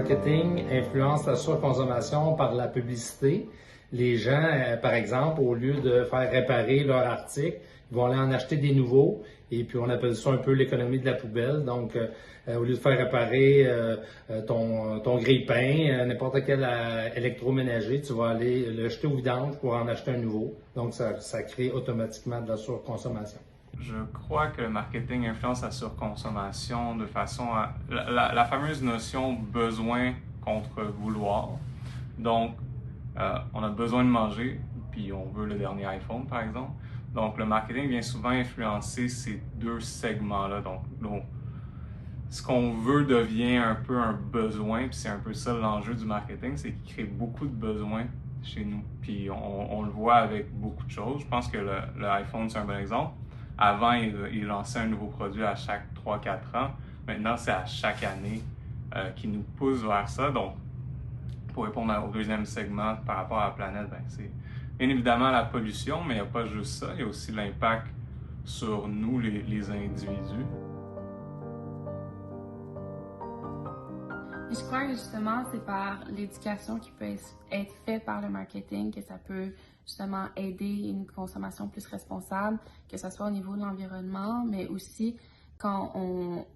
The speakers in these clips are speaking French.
marketing influence la surconsommation par la publicité. Les gens, par exemple, au lieu de faire réparer leur article, ils vont aller en acheter des nouveaux. Et puis, on appelle ça un peu l'économie de la poubelle. Donc, au lieu de faire réparer ton grille-pain, n'importe quel électroménager, tu vas aller le jeter au vidange pour en acheter un nouveau. Donc, ça crée automatiquement de la surconsommation. Je crois que le marketing influence la surconsommation de façon à... La fameuse notion besoin contre vouloir. Donc, on a besoin de manger, puis on veut le dernier iPhone, par exemple. Donc, le marketing vient souvent influencer ces deux segments-là. Donc, ce qu'on veut devient un peu un besoin, puis c'est un peu ça l'enjeu du marketing, c'est qu'il crée beaucoup de besoins chez nous. Puis on le voit avec beaucoup de choses. Je pense que le iPhone, c'est un bon exemple. Avant, il lançait un nouveau produit à chaque 3-4 ans. Maintenant, c'est à chaque année qui nous pousse vers ça. Donc, pour répondre au deuxième segment par rapport à la planète, ben, c'est bien évidemment la pollution, mais il n'y a pas juste ça. Il y a aussi l'impact sur nous, les individus. Je crois que justement, c'est par l'éducation qui peut être faite par le marketing que ça peut justement aider une consommation plus responsable, que ce soit au niveau de l'environnement, mais aussi quand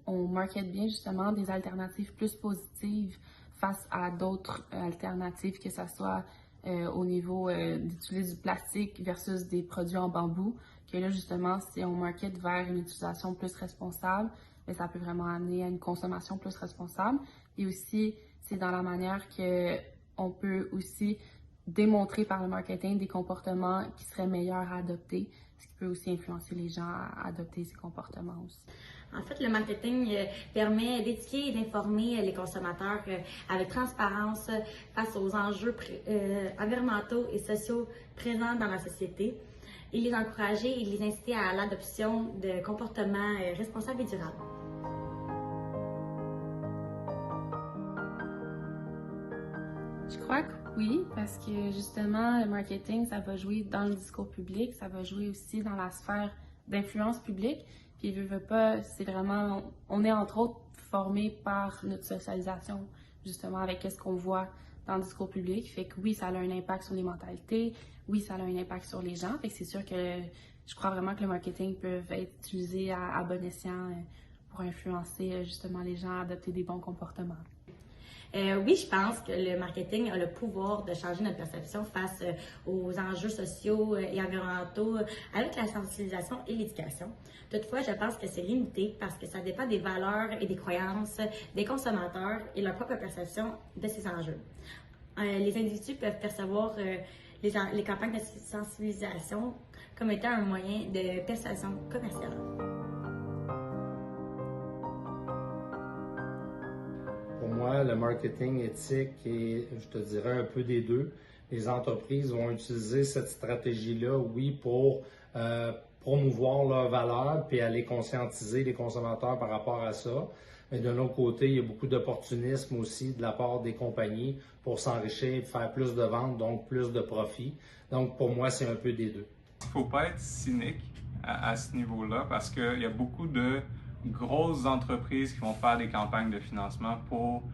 on market bien justement des alternatives plus positives face à d'autres alternatives, que ce soit au niveau d'utiliser du plastique versus des produits en bambou, que là justement, si on market vers une utilisation plus responsable, mais ça peut vraiment amener à une consommation plus responsable. Et aussi, c'est dans la manière qu'on peut aussi démontrer par le marketing des comportements qui seraient meilleurs à adopter, ce qui peut aussi influencer les gens à adopter ces comportements aussi. En fait, le marketing permet d'éduquer et d'informer les consommateurs avec transparence face aux enjeux environnementaux et sociaux présents dans la société et les encourager et les inciter à l'adoption de comportements responsables et durables. Je crois que oui, parce que justement, le marketing, ça va jouer dans le discours public, ça va jouer aussi dans la sphère d'influence publique. Puis, veut pas, c'est vraiment, on est entre autres formé par notre socialisation, justement, avec ce qu'on voit dans le discours public. Fait que oui, ça a un impact sur les mentalités, oui, ça a un impact sur les gens. Fait que c'est sûr que je crois vraiment que le marketing peut être utilisé à bon escient pour influencer justement les gens à adopter des bons comportements. Oui, je pense que le marketing a le pouvoir de changer notre perception face aux enjeux sociaux et environnementaux avec la sensibilisation et l'éducation. Toutefois, je pense que c'est limité parce que ça dépend des valeurs et des croyances des consommateurs et leur propre perception de ces enjeux. Les individus peuvent percevoir les campagnes de sensibilisation comme étant un moyen de persuasion commerciale. Pour moi, le marketing éthique est, je te dirais, un peu des deux. Les entreprises vont utiliser cette stratégie-là, oui, pour promouvoir leurs valeurs puis aller conscientiser les consommateurs par rapport à ça. Mais d'un autre côté, il y a beaucoup d'opportunisme aussi de la part des compagnies pour s'enrichir, faire plus de ventes, donc plus de profits. Donc, pour moi, c'est un peu des deux. Il ne faut pas être cynique à ce niveau-là parce qu'il y a beaucoup de grosses entreprises qui vont faire des campagnes de financement pour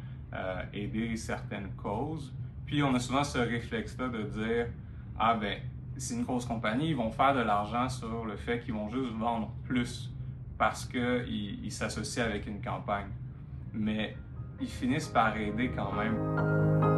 aider certaines causes. Puis on a souvent ce réflexe-là de dire « Ah ben, c'est une grosse compagnie, ils vont faire de l'argent sur le fait qu'ils vont juste vendre plus parce qu'ils s'associent avec une campagne. » Mais ils finissent par aider quand même.